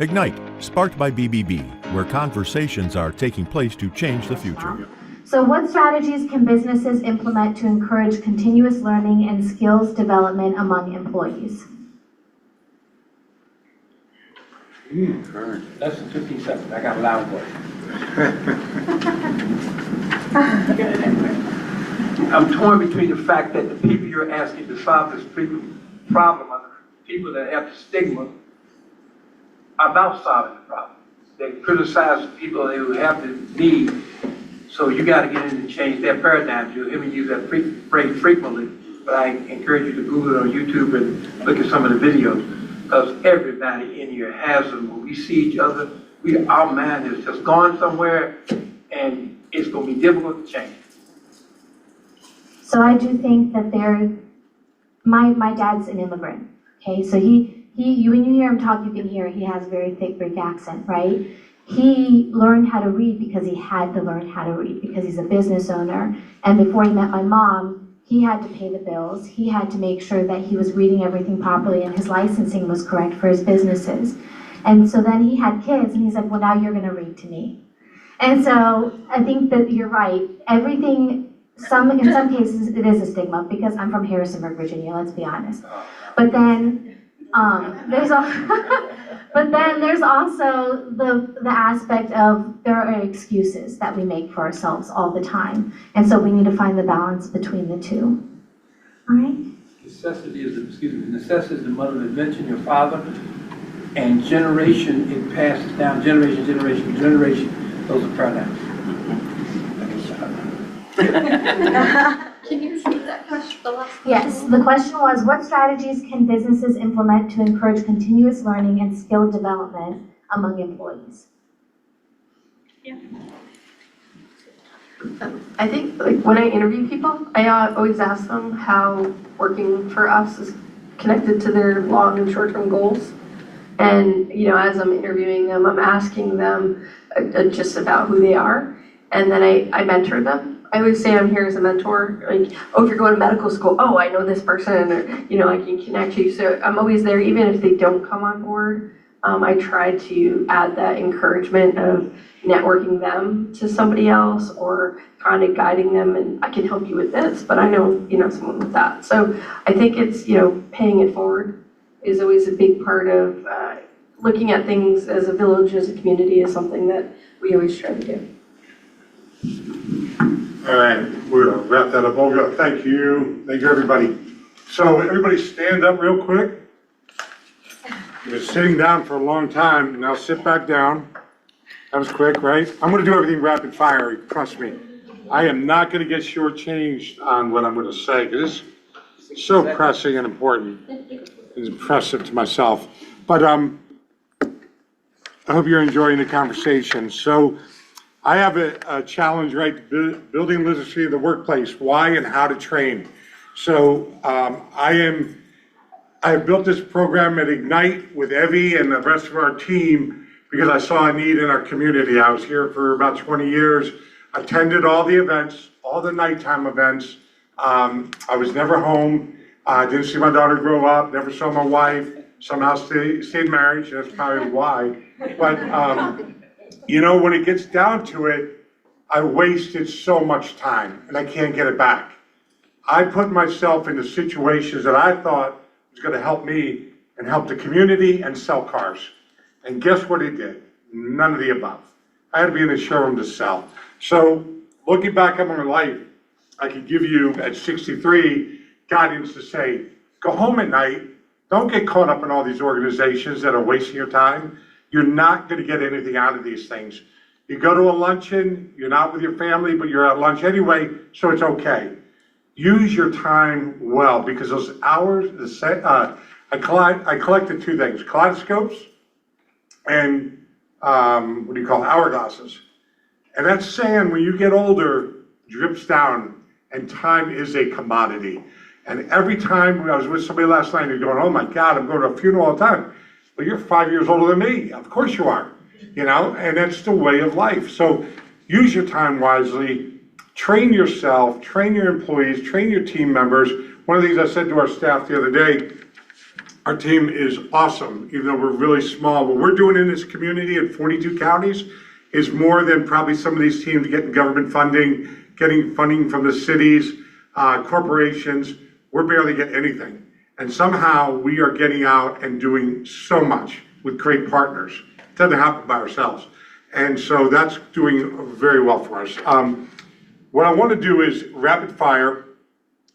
Ignite, sparked by BBB, where conversations are taking place to change the future. So what strategies can businesses implement to encourage continuous learning and skills development among employees? Less than 15 seconds. I got a loud voice. I'm torn between the fact that the people you're asking to solve this problem are the people that have the stigma about solving the problem. They criticize the people who have the need. So you got to get in and change their paradigm. You'll hear me use that phrase frequently, but I encourage you to Google it on YouTube and look at some of the videos, because everybody in here has them. When we see each other, our mind has just gone somewhere, and it's going to be difficult to change. So I do think that my dad's an immigrant, okay? So when you hear him talk, you can hear he has a very thick Greek accent, right? He learned how to read because he had to learn how to read because he's a business owner. And before he met my mom, he had to pay the bills. He had to make sure that he was reading everything properly and his licensing was correct for his businesses. And so then he had kids and he's like, well, now you're gonna read to me. And so I think that you're right. In some cases it is a stigma because I'm from Harrisonburg, Virginia, let's be honest. But then there's also the aspect of there are excuses that we make for ourselves all the time. And so we need to find the balance between the two. All right? Necessity is the mother of invention, your father, and generation, it passes down, generation. Those are paradigms. Can you repeat that question, the last question? Yes, the question was, what strategies can businesses implement to encourage continuous learning and skill development among employees? Yeah. I think when I interview people, I always ask them how working for us is connected to their long and short-term goals. And as I'm interviewing them, I'm asking them just about who they are, and then I mentor them. I always say I'm here as a mentor. Like, oh, if you're going to medical school, oh, I know this person, or I can connect you. So I'm always there, even if they don't come on board. I try to add that encouragement of networking them to somebody else, or kind of guiding them, and I can help you with this, but I know someone with that. So I think it's paying it forward is always a big part of looking at things as a village, as a community, is something that we always try to do. All right, we're gonna wrap that up. Olga, thank you. Thank you, everybody. So everybody stand up real quick. You've been sitting down for a long time. Now sit back down. That was quick, right? I'm gonna do everything rapid fire, trust me. I am not gonna get shortchanged on what I'm gonna say, because it's so pressing and important. It's impressive to myself. But I hope you're enjoying the conversation. So I have a challenge, right? Building literacy in the workplace, why and how to train. So I have built this program at Ignite with Evie and the rest of our team because I saw a need in our community. I was here for about 20 years, attended all the events, all the nighttime events. I was never home. I didn't see my daughter grow up, never saw my wife, somehow stayed married. That's probably why. But when it gets down to it, I wasted so much time and I can't get it back. I put myself into situations that I thought was going to help me and help the community and sell cars. And guess what it did? None of the above. I had to be in the showroom to sell. So looking back on my life, I could give you at 63 guidance to say, go home at night. Don't get caught up in all these organizations that are wasting your time. You're not going to get anything out of these things. You go to a luncheon, you're not with your family, but you're at lunch anyway, so it's okay. Use your time well, because those hours, I collected two things, kaleidoscopes and hourglasses. And that sand, when you get older, drips down, and time is a commodity. And every time I was with somebody last night, they're going, oh my God, I'm going to a funeral all the time. Well, you're 5 years older than me. Of course you are, and that's the way of life. So use your time wisely, train yourself, train your employees, train your team members. One of the things I said to our staff the other day Our team is awesome, even though we're really small. What we're doing in this community in 42 counties is more than probably some of these teams getting government funding, getting funding from the cities, corporations. We're barely getting anything. And somehow we are getting out and doing so much with great partners. It doesn't happen by ourselves. And so that's doing very well for us. What I want to do is rapid fire.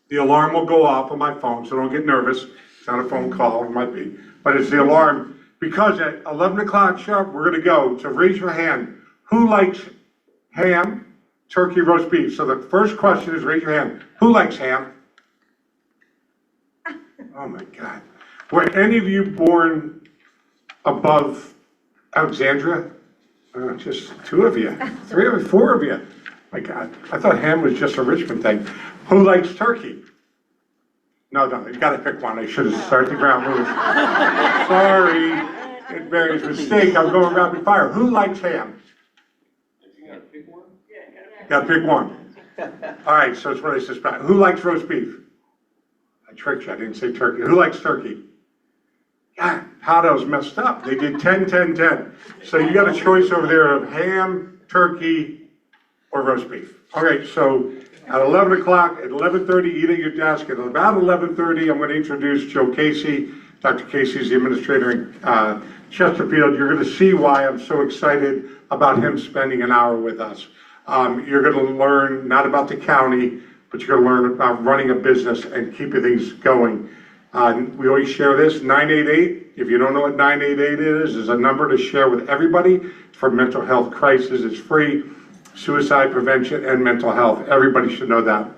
The alarm will go off on my phone, so don't get nervous. It's not a phone call, it might be, but it's the alarm. Because at 11 o'clock sharp, we're gonna go, so raise your hand. Who likes ham, turkey, roast beef? So the first question is raise your hand. Who likes ham? Oh my God. Were any of you born above Alexandria? Just 2 of you, 3 of you, 4 of you. My God, I thought ham was just a Richmond thing. Who likes turkey? No, you gotta pick one. I should have started the ground rules. Sorry, it varies. Mistake, I'm going rapid fire. Who likes ham? You gotta pick one? Yeah, gotta pick one. All right, so it's what I suspect. Who likes roast beef? I tricked you, I didn't say turkey. Who likes turkey? God, Pado's messed up. They did 10, 10, 10. So you got a choice over there of ham, turkey, or roast beef. All right, so at 11 o'clock, at 11:30, eat at your desk. At about 11:30, I'm going to introduce Joe Casey. Dr. Casey is the administrator in Chesterfield. You're going to see why I'm so excited about him spending an hour with us. You're going to learn not about the county, but you're going to learn about running a business and keeping things going. We always share this, 988. If you don't know what 988 is a number to share with everybody for mental health crisis. It's free. Suicide prevention and mental health. Everybody should know that.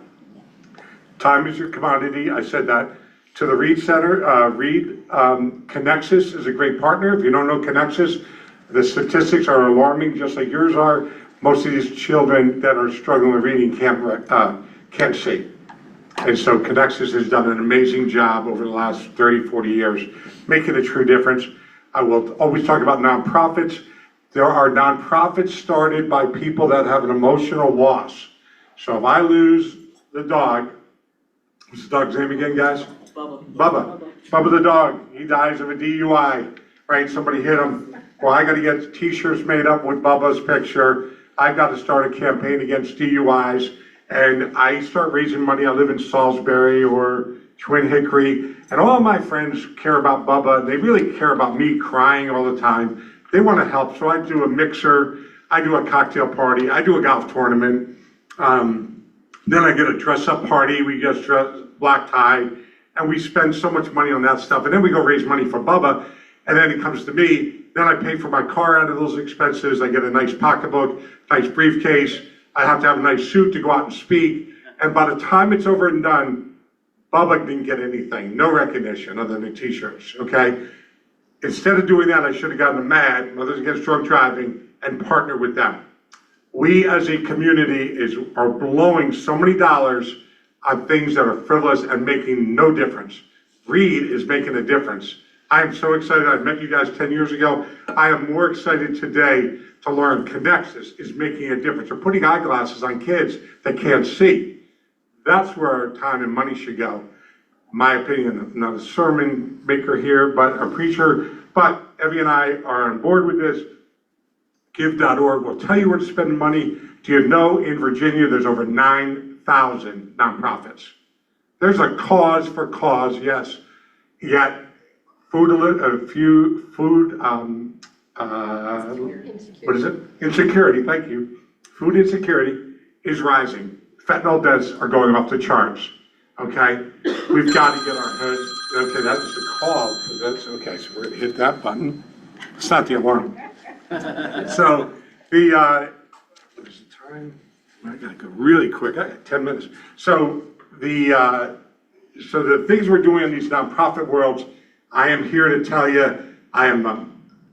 Time is your commodity. I said that to the Reed Center. Connexus is a great partner. If you don't know Connexus, the statistics are alarming, just like yours are. Most of these children that are struggling with reading can't see. And so Connexus has done an amazing job over the last 30, 40 years, making a true difference. I will always talk about nonprofits. There are nonprofits started by people that have an emotional loss. So if I lose the dog, what's the dog's name again, guys? Bubba. Bubba the dog. He dies of a DUI, right? Somebody hit him. Well, I got to get t-shirts made up with Bubba's picture. I've got to start a campaign against DUIs. And I start raising money. I live in Salisbury or Twin Hickory. And all my friends care about Bubba. And they really care about me crying all the time. They want to help, so I do a mixer, I do a cocktail party, I do a golf tournament. Then I get a dress-up party, we just dress black tie, and we spend so much money on that stuff. And then we go raise money for Bubba, and then it comes to me. Then I pay for my car out of those expenses. I get a nice pocketbook, nice briefcase. I have to have a nice suit to go out and speak. And by the time it's over and done, Bubba didn't get anything, no recognition other than t-shirts, okay? Instead of doing that, I should have gotten a MAD, Mothers Against Drunk Driving, and partnered with them. We as a community are blowing so many dollars on things that are frivolous and making no difference. Reed is making a difference. I am so excited. I met you guys 10 years ago. I am more excited today to learn Connexus is making a difference. We're putting eyeglasses on kids that can't see. That's where our time and money should go. My opinion, I'm not a sermon maker here, but a preacher, but Evie and I are on board with this. Give.org will tell you where to spend money. Do you know in Virginia there's over 9,000 nonprofits? There's a cause for cause, yes. Yet insecurity, thank you. Food insecurity is rising. Fentanyl deaths are going off the charts. Okay, we've got to get our heads, okay, that was the call, because that's, okay, so we're gonna hit that button. It's not the alarm. So, what is the time? I gotta go really quick, I got 10 minutes. So, the things we're doing in these nonprofit worlds, I am here to tell you, I am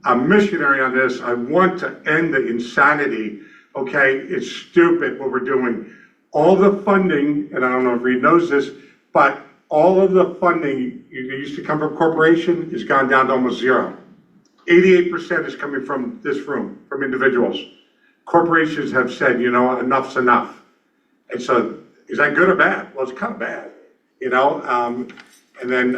a missionary on this. I want to end the insanity, okay? It's stupid what we're doing. All the funding, and I don't know if Reed knows this, but all of the funding that used to come from corporation has gone down to almost zero. 88% is coming from this room, from individuals. Corporations have said, you know, enough's enough. And so, is that good or bad? Well, it's kind of bad, you know? And then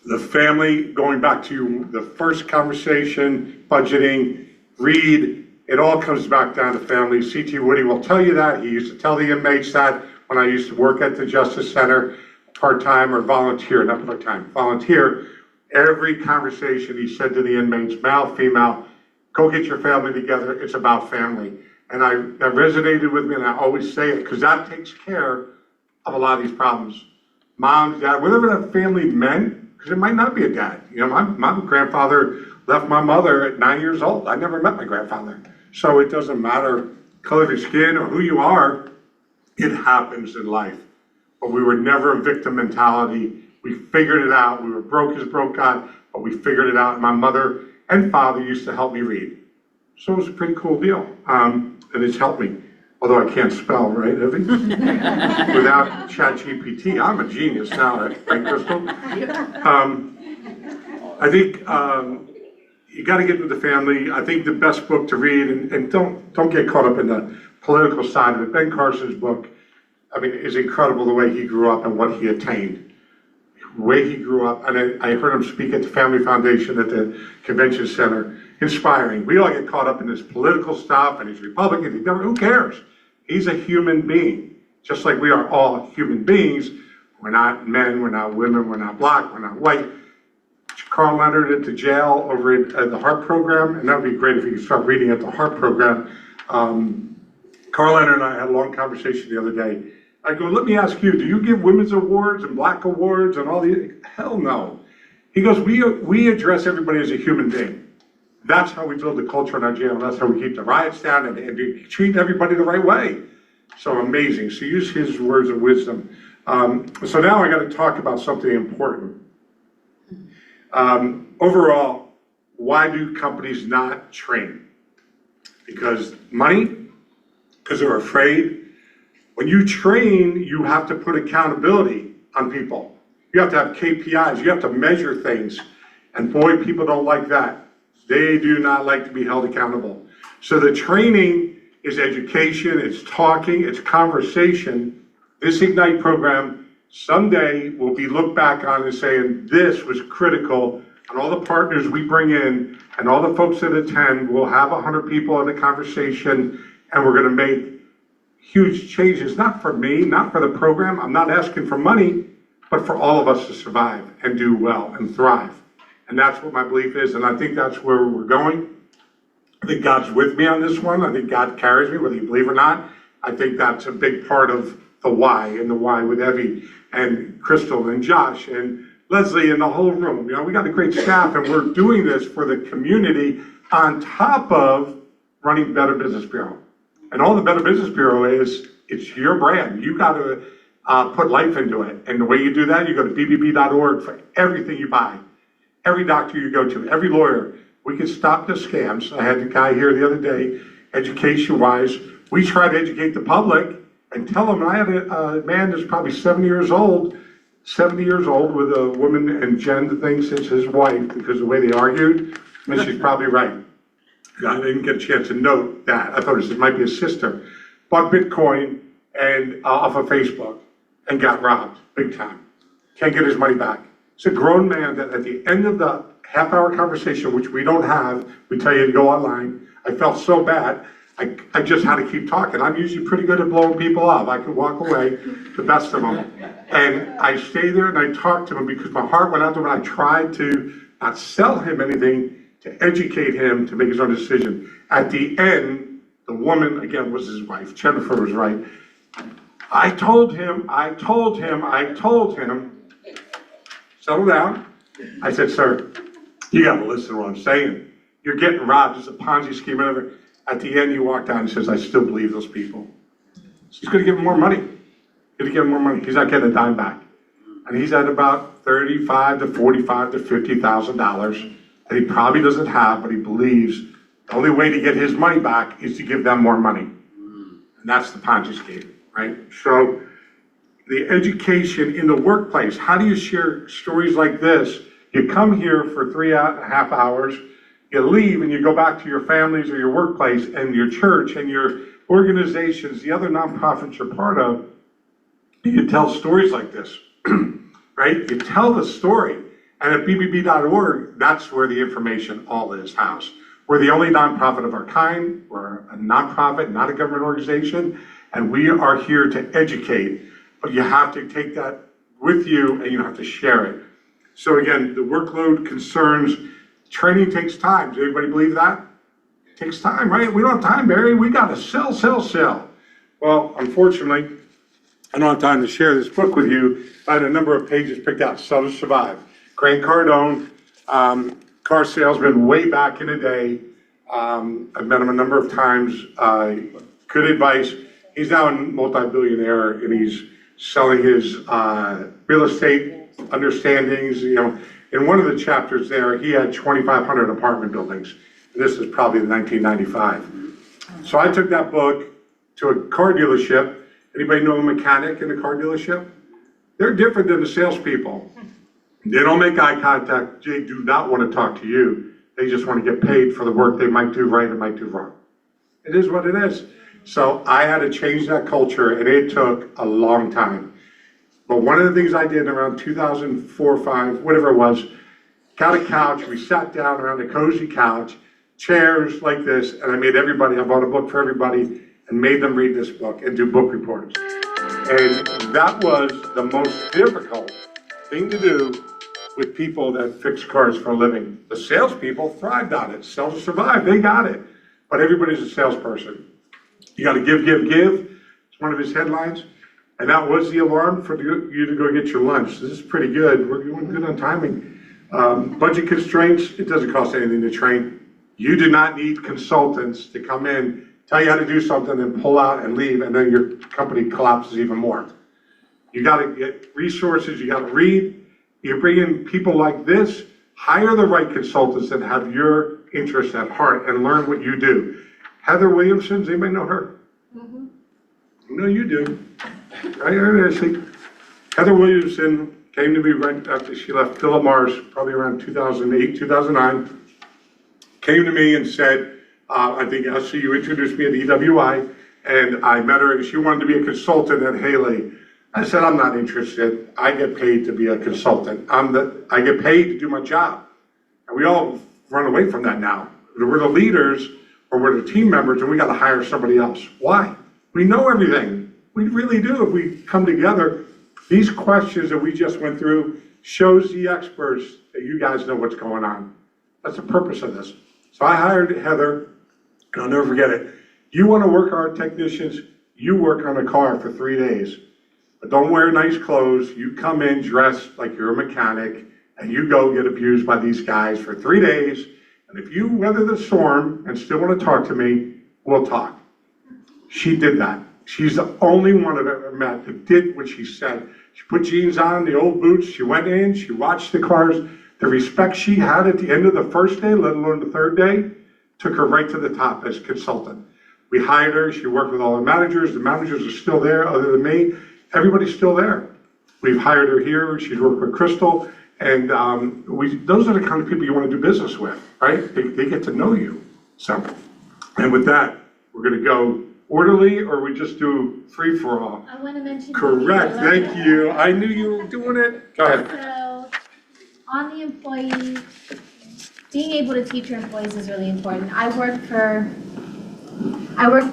The family, going back to the first conversation, budgeting, read, it all comes back down to family. C.T. Woody will tell you that. He used to tell the inmates that when I used to work at the Justice Center, part-time or volunteer, not part-time, volunteer. Every conversation he said to the inmates, male, female, go get your family together. It's about family. And that resonated with me, and I always say it because that takes care of a lot of these problems. Mom, dad, whatever that family meant, because it might not be a dad. You know, my grandfather left my mother at 9 years old. I never met my grandfather. So it doesn't matter color of your skin or who you are, it happens in life. But we were never a victim mentality. We figured it out. We were broke as broke got, but we figured it out. My mother and father used to help me read. So it was a pretty cool deal. And it's helped me. Although I can't spell, right, Evie? Without ChatGPT, I'm a genius now, right, Crystal? I think you got to get with the family. I think the best book to read, and don't get caught up in the political side of it. Ben Carson's book, I mean, is incredible the way he grew up and what he attained. The way he grew up, and I heard him speak at the Family Foundation at the Convention Center. Inspiring. We all get caught up in this political stuff, and he's Republican, he's Democrat. Who cares? He's a human being, just like we are all human beings. We're not men, we're not women, we're not black, we're not white. Carl Leonard into jail over at the HARP program, and that would be great if you could start reading at the HARP program. Carl Leonard and I had a long conversation the other day. I go, let me ask you, do you give women's awards and black awards and all the, hell no. He goes, we address everybody as a human being. That's how we build the culture in our jail. That's how we keep the riots down and treat everybody the right way. So amazing. So use his words of wisdom. So now I got to talk about something important. Overall, why do companies not train? Because money, because they're afraid. When you train, you have to put accountability on people. You have to have KPIs. You have to measure things. And boy, people don't like that. They do not like to be held accountable. So the training is education, it's talking, it's conversation. This Ignite program someday will be looked back on and saying this was critical, and all the partners we bring in and all the folks that attend, we'll have 100 people in a conversation, and we're gonna make huge changes, not for me, not for the program. I'm not asking for money, but for all of us to survive and do well and thrive. And that's what my belief is, and I think that's where we're going. I think God's with me on this one. I think God carries me, whether you believe or not. I think that's a big part of the why, and the why with Evie and Crystal and Josh and Leslie and the whole room. You know, we got a great staff, and we're doing this for the community on top of running Better Business Bureau. And all the Better Business Bureau is, it's your brand. You got to put life into it. And the way you do that, you go to bbb.org for everything you buy. Every doctor you go to, every lawyer, we can stop the scams. I had a guy here the other day, education-wise. We try to educate the public and tell them. I had a man that's probably 70 years old with a woman, and Jen thinks it's his wife because the way they argued, and she's probably right. I didn't get a chance to note that. I thought it might be a sister. Bought Bitcoin and off of Facebook and got robbed big time. Can't get his money back. It's a grown man that at the end of the half-hour conversation, which we don't have, we tell you to go online. I felt so bad. I just had to keep talking. I'm usually pretty good at blowing people off. I could walk away, the best of them. And I stayed there and I talked to him because my heart went out to him, and I tried to not sell him anything, to educate him to make his own decision. At the end, the woman, again, was his wife. Jennifer was right. I told him, settle down. I said, sir, you got to listen to what I'm saying. You're getting robbed. It's a Ponzi scheme, whatever. At the end, he walked out and says, I still believe those people. So he's going to give him more money. He's not getting a dime back. And he's at about $35,000 to $45,000 to $50,000 that he probably doesn't have, but he believes the only way to get his money back is to give them more money. And that's the Ponzi scheme, right? So the education in the workplace, how do you share stories like this? You come here for 3.5 hours, you leave and you go back to your families or your workplace and your church and your organizations, the other nonprofits you're part of, you tell stories like this, right? You tell the story. And at bbb.org, that's where the information all is housed. We're the only nonprofit of our kind. We're a nonprofit, not a government organization, and we are here to educate, but you have to take that with you and you have to share it. So again, the workload concerns, training takes time. Does everybody believe that? It takes time, right? We don't have time, Barry. We got to sell. Well, unfortunately, I don't have time to share this book with you. I had a number of pages picked out, Sell to Survive. Grant Cardone, car salesman way back in the day. I've met him a number of times. Good advice. He's now a multi-billionaire and he's selling his real estate understandings. You know, in one of the chapters there, he had 2,500 apartment buildings. This is probably 1995. So I took that book to a car dealership. Anybody know a mechanic in a car dealership? They're different than the salespeople. They don't make eye contact. They do not want to talk to you. They just want to get paid for the work they might do right and might do wrong. It is what it is. So I had to change that culture, and it took a long time. But one of the things I did around 2004 or 5, whatever it was, got a couch. We sat down around a cozy couch, chairs like this, and I made everybody, I bought a book for everybody, and made them read this book and do book reports. And that was the most difficult thing to do with people that fix cars for a living. The salespeople thrived on it. Sell to Survive, they got it. But everybody's a salesperson. You got to give. It's one of his headlines. And that was the alarm for you to go get your lunch. This is pretty good. We're doing good on timing. Budget constraints, it doesn't cost anything to train. You do not need consultants to come in, tell you how to do something, and pull out and leave, and then your company collapses even more. You got to get resources, you got to read. You bring in people like this, hire the right consultants that have your interests at heart and learn what you do. Heather Williamson, does anybody know her? Mm-hmm. No, you do. Right, see. Heather Williamson came to me right after she left Philip Morris, probably around 2008, 2009. Came to me and said, I think actually you introduced me at EWI, and I met her and she wanted to be a consultant at Haley. I said, I'm not interested. I get paid to be a consultant. I get paid to do my job. And we all run away from that now. We're the leaders or we're the team members and we got to hire somebody else. Why? We know everything. We really do if we come together. These questions that we just went through shows the experts that you guys know what's going on. That's the purpose of this. So I hired Heather, and I'll never forget it. You want to work our technicians, you work on a car for 3 days. But don't wear nice clothes. You come in dressed like you're a mechanic, and you go get abused by these guys for 3 days. And if you weather the storm and still want to talk to me, we'll talk. She did that. She's the only one I've ever met that did what she said. She put jeans on, the old boots. She went in, she watched the cars. The respect she had at the end of the first day, let alone the third day, took her right to the top as a consultant. We hired her. She worked with all the managers. The managers are still there other than me. Everybody's still there. We've hired her here. She's worked with Crystal. And those are the kind of people you want to do business with, right? They get to know you. So, and with that, we're going to go orderly, or we just do free for all? I want to mention. Correct. Thank you. I knew you were doing it. Go ahead. So, on the employee, being able to teach your employees is really important. I worked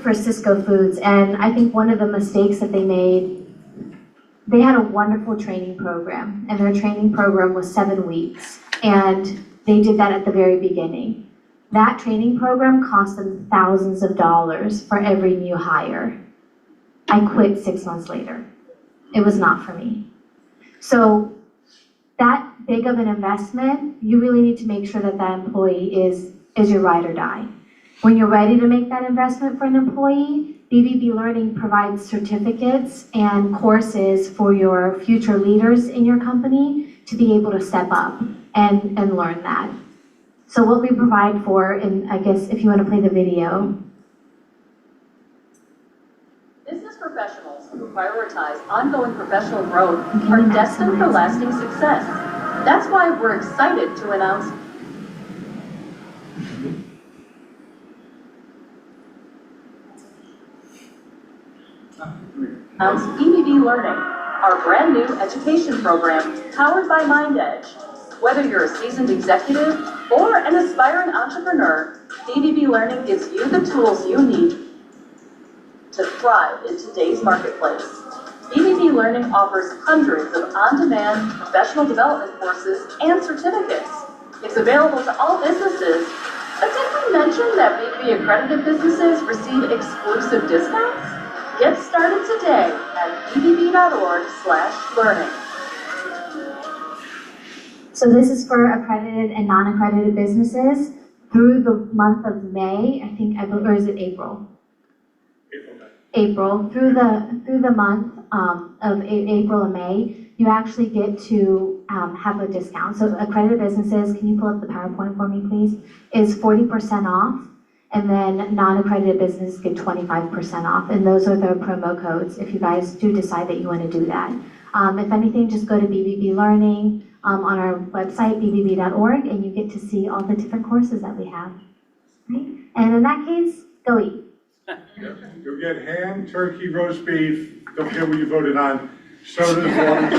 for Cisco Foods, and I think one of the mistakes that they made, they had a wonderful training program, and their training program was 7 weeks, and they did that at the very beginning. That training program cost them thousands of dollars for every new hire. I quit 6 months later. It was not for me. So that big of an investment, you really need to make sure that that employee is your ride or die. When you're ready to make that investment for an employee, BBB Learning provides certificates and courses for your future leaders in your company to be able to step up and learn that. So what we provide for, and I guess if you want to play the video. Business professionals who prioritize ongoing professional growth are destined for lasting success. That's why we're excited to announce BBB Learning, our brand new education program powered by MindEdge. Whether you're a seasoned executive or an aspiring entrepreneur, BBB Learning gives you the tools you need to thrive in today's marketplace. BBB Learning offers hundreds of on-demand professional development courses and certificates. It's available to all businesses, but did we mention that BBB accredited businesses receive exclusive discounts? Get started today at bbb.org/learning. So this is for accredited and non-accredited businesses through the month of May, or is it April? April, through the month of April and May, you actually get to have a discount. So accredited businesses, can you pull up the PowerPoint for me, please? Is 40% off, and then non-accredited businesses get 25% off. And those are the promo codes if you guys do decide that you want to do that. If anything, just go to BBB Learning on our website, bbb.org, and you get to see all the different courses that we have. Right? And in that case, go eat. You'll get ham, turkey, roast beef, don't care what you voted on, sodas, water.